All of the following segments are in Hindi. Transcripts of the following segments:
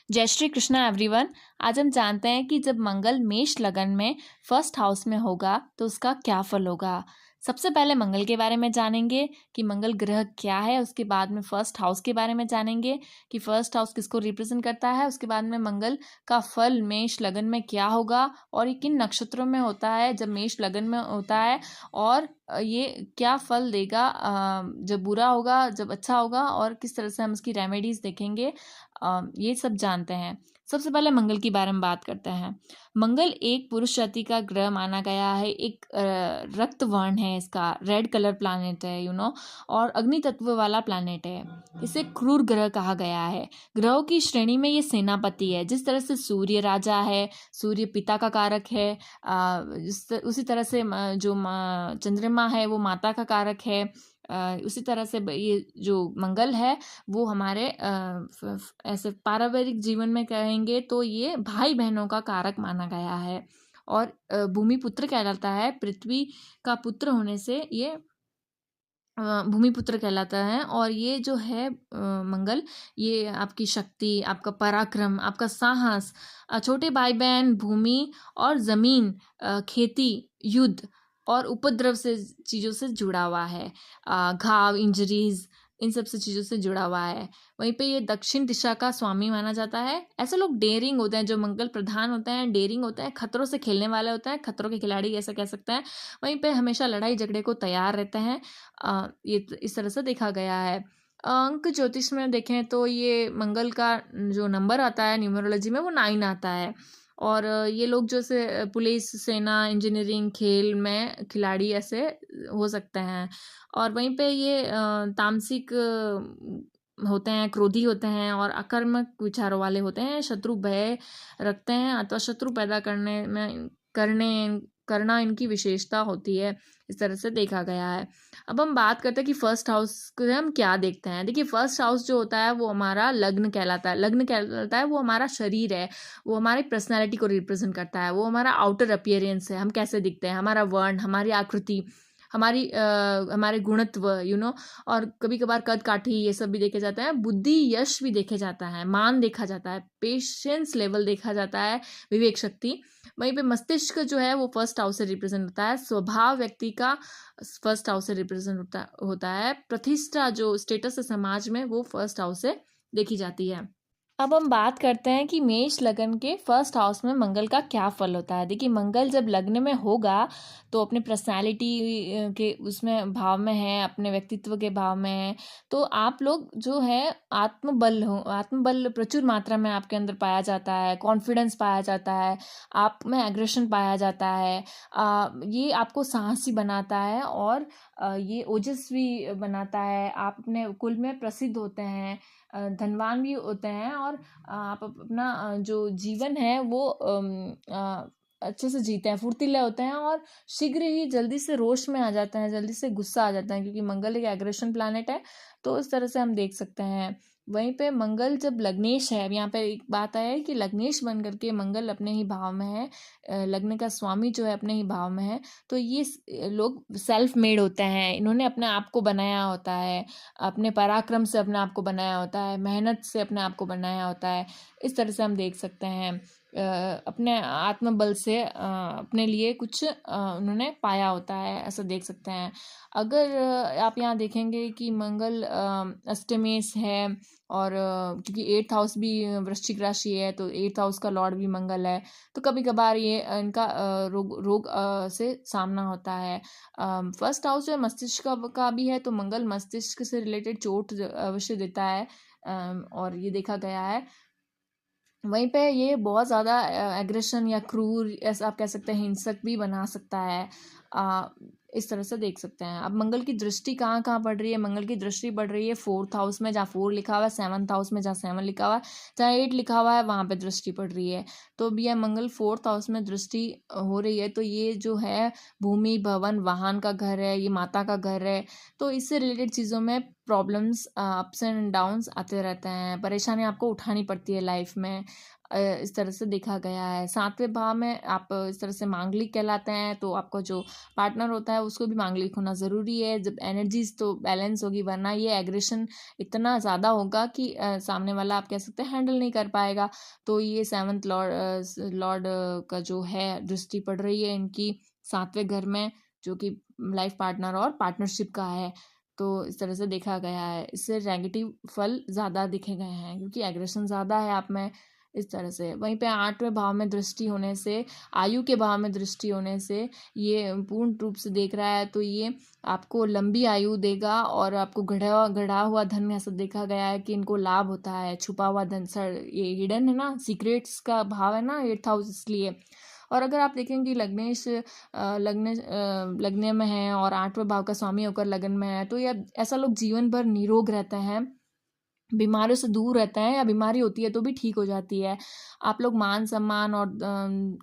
जय श्री कृष्णा एवरीवन। आज हम जानते हैं कि जब मंगल मेष लगन में फर्स्ट हाउस में होगा तो उसका क्या फल होगा। सबसे पहले मंगल के बारे में जानेंगे कि मंगल ग्रह क्या है। उसके बाद में फर्स्ट हाउस के बारे में जानेंगे कि फर्स्ट हाउस किसको रिप्रेजेंट करता है। उसके बाद में मंगल का फल मेष लगन में क्या होगा और ये किन नक्षत्रों में होता है जब मेष लगन में होता है, और ये क्या फल देगा, जब बुरा होगा जब अच्छा होगा, और किस तरह से हम इसकी रेमेडीज देखेंगे। ये सब जानते हैं। सबसे पहले मंगल के बारे में बात करते हैं। मंगल एक पुरुष जाति का ग्रह माना गया है। एक रक्त वर्ण है, इसका रेड कलर प्लैनेट है और अग्नि तत्व वाला प्लैनेट है। इसे क्रूर ग्रह कहा गया है। ग्रहों की श्रेणी में ये सेनापति है। जिस तरह से सूर्य राजा है, सूर्य पिता का कारक है, उसी तरह से चंद्रमा है वो माता का कारक है। उसी तरह से ये जो मंगल है वो हमारे ऐसे पारिवारिक जीवन में कहेंगे तो ये भाई बहनों का कारक माना गया है। और भूमि पुत्र कहलाता है। पृथ्वी का पुत्र होने से ये भूमिपुत्र कहलाता है। और ये जो है मंगल, ये आपकी शक्ति, आपका पराक्रम, आपका साहस, छोटे भाई बहन, भूमि और ज़मीन, खेती, युद्ध और उपद्रव से चीज़ों से जुड़ा हुआ है। घाव, इंजरीज, इन सब से चीज़ों से जुड़ा हुआ है। वहीं पे ये दक्षिण दिशा का स्वामी माना जाता है। ऐसे लोग डेयरिंग होते हैं, जो मंगल प्रधान होते हैं, डेयरिंग होते हैं, खतरों से खेलने वाले होते हैं, खतरों के खिलाड़ी ऐसा कह सकते हैं। वहीं पे हमेशा लड़ाई झगड़े को तैयार रहते हैं। ये इस तरह से देखा गया है। अंक ज्योतिष में देखें तो ये मंगल का जो नंबर आता है न्यूमरोलॉजी में वो 9 आता है। और ये लोग जैसे पुलिस, सेना, इंजीनियरिंग, खेल में खिलाड़ी ऐसे हो सकते हैं। और वहीं पे ये तामसिक होते हैं, क्रोधी होते हैं और आक्रामक विचारों वाले होते हैं। शत्रु भय रखते हैं अथवा शत्रु पैदा करना इनकी विशेषता होती है। इस तरह से देखा गया है। अब हम बात करते हैं कि फर्स्ट हाउस को हम क्या देखते हैं। देखिए, फर्स्ट हाउस जो होता है वो हमारा लग्न कहलाता है। लग्न कहलाता है वो हमारा शरीर है, वो हमारी पर्सनैलिटी को रिप्रेजेंट करता है, वो हमारा आउटर अपीयरेंस है, हम कैसे दिखते हैं, हमारा वर्ण, हमारी आकृति, हमारे गुणत्व और कभी कभार कद काठी ये सब भी देखे जाते हैं। बुद्धि, यश भी देखे जाता है, मान देखा जाता है, पेशेंस लेवल देखा जाता है, विवेक शक्ति। वहीं पे मस्तिष्क जो है वो फर्स्ट हाउस से रिप्रेजेंट होता है। स्वभाव व्यक्ति का फर्स्ट हाउस से रिप्रेजेंट होता है। प्रतिष्ठा जो स्टेटस है समाज में वो फर्स्ट हाउस से देखी जाती है। अब हम बात करते हैं कि मेष लगन के फर्स्ट हाउस में मंगल का क्या फल होता है। देखिए, मंगल जब लग्न में होगा तो अपने पर्सनालिटी के उसमें भाव में है, अपने व्यक्तित्व के भाव में है, तो आप लोग जो है आत्मबल प्रचुर मात्रा में आपके अंदर पाया जाता है, कॉन्फिडेंस पाया जाता है, आप में एग्रेशन पाया जाता है। ये आपको साहसी बनाता है और ये ओजस्वी बनाता है। आप अपने कुल में प्रसिद्ध होते हैं, धनवान भी होते हैं, और आप अपना जो जीवन है वो अच्छे से जीते हैं, फुर्तीले होते हैं और शीघ्र ही जल्दी से रोष में आ जाते हैं, जल्दी से गुस्सा आ जाता है, क्योंकि मंगल एक एग्रेशन प्लैनेट है। तो इस तरह से हम देख सकते हैं। वहीं पे मंगल जब लग्नेश है, अब यहाँ पे एक बात आया है कि लग्नेश बन करके मंगल अपने ही भाव में है, लग्न का स्वामी जो है अपने ही भाव में है, तो ये लोग सेल्फ मेड होते हैं। इन्होंने अपने आप को बनाया होता है, अपने पराक्रम से अपने आप को बनाया होता है, मेहनत से अपने आप को बनाया होता है। इस तरह से हम देख सकते हैं। अपने आत्मबल से अपने लिए कुछ उन्होंने पाया होता है, ऐसा देख सकते हैं। अगर आप यहाँ देखेंगे कि मंगल अष्टमेश है, और क्योंकि 8th हाउस भी वृश्चिक राशि है तो 8th हाउस का लॉर्ड भी मंगल है, तो कभी कभार ये इनका रोग से सामना होता है। फर्स्ट हाउस जो है मस्तिष्क का भी है, तो मंगल मस्तिष्क से रिलेटेड चोट अवश्य देता है, और ये देखा गया है। वहीं पे ये बहुत ज़्यादा एग्रेशन या क्रूर, ऐसा आप कह सकते हैं, हिंसक भी बना सकता है। इस तरह से देख सकते हैं। अब मंगल की दृष्टि कहाँ कहाँ पड़ रही है। मंगल की दृष्टि पड़ रही है 4th हाउस में, जहाँ 4 लिखा हुआ है, 7th हाउस में जहाँ 7 लिखा हुआ है, जहाँ 8 लिखा हुआ है वहाँ पे दृष्टि पड़ रही है। तो अब यह मंगल 4th हाउस में दृष्टि हो रही है, तो ये जो है भूमि, भवन, वाहन का घर है, ये माता का घर है। तो इससे रिलेटेड चीज़ों में प्रॉब्लम्स, अप्स एंड डाउन्स आते रहते हैं, परेशानी आपको उठानी पड़ती है लाइफ में। इस तरह से देखा गया है। 7वें भाव में आप इस तरह से मांगलिक कहलाते हैं, तो आपका जो पार्टनर होता है उसको भी मांगलिक होना ज़रूरी है। जब एनर्जीज़ तो बैलेंस होगी, वरना ये एग्रेशन इतना ज़्यादा होगा कि सामने वाला आप कह सकते हैं हैंडल नहीं कर पाएगा। तो ये 7th लॉर्ड का जो है दृष्टि पड़ रही है इनकी 7वें घर में, जो कि लाइफ पार्टनर और पार्टनरशिप का है। तो इस तरह से देखा गया है। इससे नेगेटिव फल ज़्यादा दिखे गए हैं, क्योंकि एग्रेशन ज़्यादा है आप में। इस तरह से वहीं पे 8वें भाव में दृष्टि होने से, आयु के भाव में दृष्टि होने से ये पूर्ण रूप से देख रहा है, तो ये आपको लंबी आयु देगा और आपको गढ़ा गढ़ा हुआ धन, ऐसा देखा गया है कि इनको लाभ होता है। छुपा हुआ धन, सर ये हिडन है ना, सीक्रेट्स का भाव है ना 8th हाउस, इसलिए। और अगर आप देखेंगे लग्नेश लग्न में है और 8वें भाव का स्वामी होकर लगन में है, तो ये ऐसा लोग जीवन भर निरोग रहते हैं, बीमारियों से दूर रहते हैं, या बीमारी होती है तो भी ठीक हो जाती है। आप लोग मान सम्मान और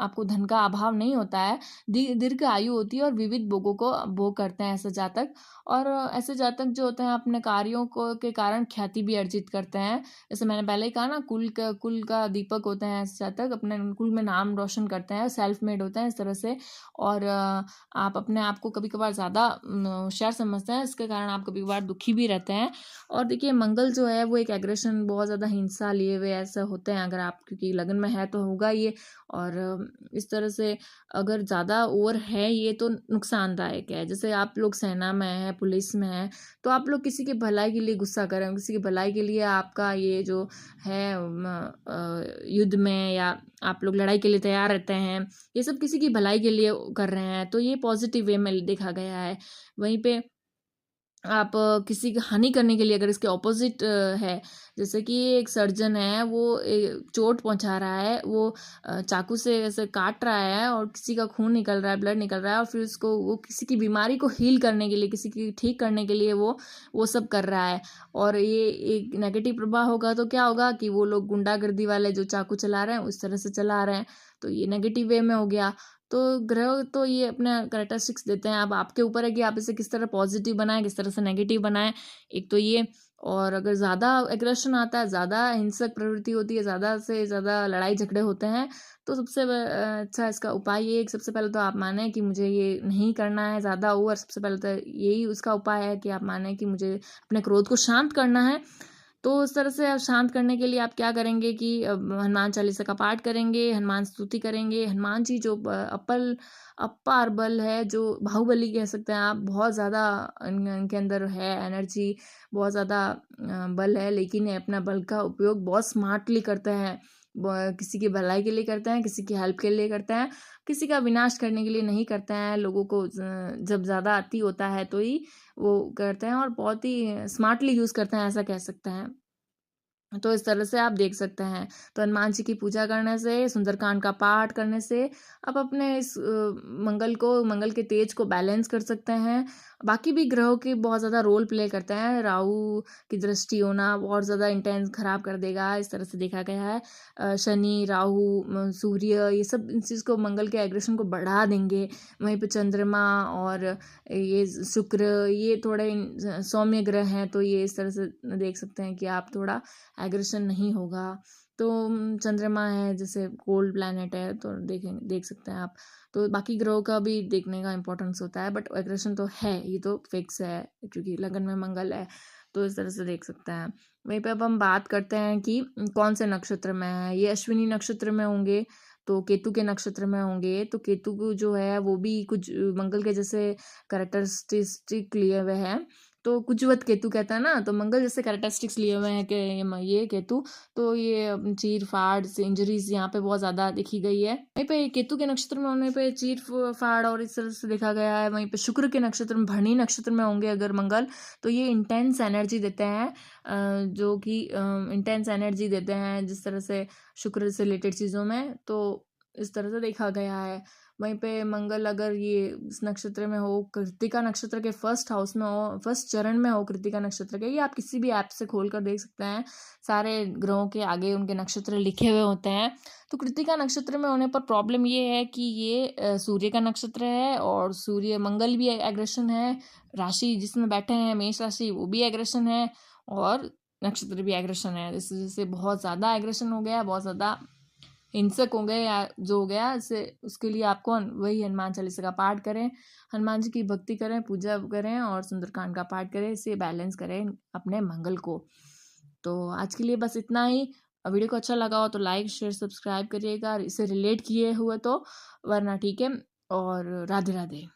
आपको धन का अभाव नहीं होता है। दीर्घ आयु होती है और विविध भोगों को भोग करते हैं ऐसे जातक। और ऐसे जातक जो होते हैं अपने कार्यों को के कारण ख्याति भी अर्जित करते हैं। जैसे मैंने पहले ही कहा ना, कुल का दीपक होते हैं ऐसे जातक, अपने कुल में नाम रोशन करते हैं, सेल्फ मेड होते हैं इस तरह से। और आप अपने आप को कभी कभार ज़्यादा होशियार समझते हैं, इसके कारण आप कभी कभार दुखी भी रहते हैं। और देखिए मंगल जो है वो एक एग्रेशन, बहुत ज़्यादा हिंसा लिए हुए ऐसे होते हैं, अगर आप क्योंकि लगन में है तो होगा ये। और इस तरह से अगर ज़्यादा ओवर है ये तो नुकसानदायक है। जैसे आप लोग सेना में है, पुलिस में है, तो आप लोग किसी की भलाई के लिए गुस्सा करें, किसी की भलाई के लिए आपका ये जो है युद्ध में, या आप लोग लड़ाई के लिए तैयार रहते हैं, ये सब किसी की भलाई के लिए कर रहे हैं, तो ये पॉजिटिव वे में देखा गया है। वहीं पे आप किसी की हानि करने के लिए, अगर इसके ऑपोजिट है, जैसे कि एक सर्जन है, वो चोट पहुंचा रहा है, वो चाकू से ऐसे काट रहा है और किसी का खून निकल रहा है, ब्लड निकल रहा है, और फिर उसको वो किसी की बीमारी को हील करने के लिए, किसी की ठीक करने के लिए वो सब कर रहा है। और ये एक नेगेटिव प्रभाव होगा तो क्या होगा कि वो लोग गुंडागर्दी वाले जो चाकू चला रहे हैं उस तरह से चला रहे हैं, तो ये नेगेटिव वे में हो गया। तो ग्रह तो ये अपने कैरेक्टरिस्टिक्स देते हैं, अब आपके ऊपर है कि आप इसे किस तरह पॉजिटिव बनाएं, किस तरह से नेगेटिव बनाएं। एक तो ये, और अगर ज़्यादा एग्रेशन आता है, ज़्यादा हिंसक प्रवृत्ति होती है, ज़्यादा से ज़्यादा लड़ाई झगड़े होते हैं, तो सबसे अच्छा इसका उपाय ये है कि सबसे पहले तो आप माने कि मुझे ये नहीं करना है ज़्यादा ओवर। सबसे पहले तो यही उसका उपाय है कि आप माने कि मुझे अपने क्रोध को शांत करना है। तो उस तरह से आप शांत करने के लिए आप क्या करेंगे कि हनुमान चालीसा का पाठ करेंगे, हनुमान स्तुति करेंगे। हनुमान जी जो अपार बल है, जो बाहुबली कह सकते हैं आप, बहुत ज़्यादा इनके अंदर है एनर्जी, बहुत ज़्यादा बल है, लेकिन ये अपना बल का उपयोग बहुत स्मार्टली करते हैं। किसी की भलाई के लिए करते हैं, किसी की हेल्प के लिए करते हैं, किसी का विनाश करने के लिए नहीं करते हैं। लोगों को जब ज़्यादा अति होता है तो ही वो करते हैं, और बहुत ही स्मार्टली यूज़ करते हैं, ऐसा कह सकते हैं। तो इस तरह से आप देख सकते हैं। तो हनुमान जी की पूजा करने से, सुंदरकांड का पाठ करने से आप अपने इस मंगल के तेज को बैलेंस कर सकते हैं। बाकी भी ग्रहों के बहुत ज़्यादा रोल प्ले करते हैं। राहु की दृष्टि होना और ज़्यादा इंटेंस खराब कर देगा, इस तरह से देखा गया है। शनि, राहु, सूर्य, ये सब इस चीज़ को, मंगल के एग्रेशन को बढ़ा देंगे। वहीं पे चंद्रमा और ये शुक्र, ये थोड़े सौम्य ग्रह हैं, तो ये इस तरह से देख सकते हैं कि आप थोड़ा एग्रेशन नहीं होगा। तो चंद्रमा है जैसे कोल्ड प्लैनेट है, तो देख सकते हैं आप। तो बाकी ग्रहों का भी देखने का इम्पोर्टेंस होता है, बट एग्रेशन तो है, ये तो फिक्स है, क्योंकि लगन में मंगल है। तो इस तरह से देख सकते हैं। वहीं पे अब हम बात करते हैं कि कौन से नक्षत्र में है। ये अश्विनी नक्षत्र में होंगे, तो केतु के नक्षत्र में होंगे। तो केतु को जो है वो भी कुछ मंगल के जैसे कैरेक्टरिस्टिक लिए हुए हैं। तो कुजवत केतु कहता है ना, तो मंगल जैसे कैरेक्टरिस्टिक्स लिए हुए हैं कि ये केतु। तो ये चीर फाड़ से इंजरीज यहाँ पे बहुत ज़्यादा देखी गई है। वहीं पे केतु के नक्षत्र में होने पे चीर फाड़ और इस तरह से देखा गया है। वहीं पे शुक्र के नक्षत्र में, भरणी नक्षत्र में होंगे अगर मंगल, तो ये इंटेंस एनर्जी देते हैं, जो कि इंटेंस एनर्जी देते हैं जिस तरह से शुक्र से रिलेटेड चीज़ों में। तो इस तरह से देखा गया है। वहीं पे मंगल अगर ये इस नक्षत्र में हो, कृत्तिका नक्षत्र के फर्स्ट हाउस में हो, फर्स्ट चरण में हो कृत्तिका नक्षत्र के, ये आप किसी भी ऐप से खोल कर देख सकते हैं। सारे ग्रहों के आगे उनके नक्षत्र लिखे हुए होते हैं। तो कृत्तिका नक्षत्र में होने पर प्रॉब्लम ये है कि ये सूर्य का नक्षत्र है और सूर्य मंगल भी एग्रेशन है, राशि जिसमें बैठे हैं मेष राशि वो भी एग्रेशन है और नक्षत्र भी एग्रेशन है। इस वजह से बहुत ज़्यादा एग्रेशन हो गया, बहुत ज़्यादा हिंसक हो गए या जो हो गया इससे, उसके लिए आपको वही हनुमान चालीसा का पाठ करें, हनुमान जी की भक्ति करें, पूजा करें और सुंदरकांड का पाठ करें। इससे बैलेंस करें अपने मंगल को। तो आज के लिए बस इतना ही। वीडियो को अच्छा लगा हो तो लाइक शेयर सब्सक्राइब करिएगा, इससे रिलेट किए हुए तो, वरना ठीक है। और राधे राधे।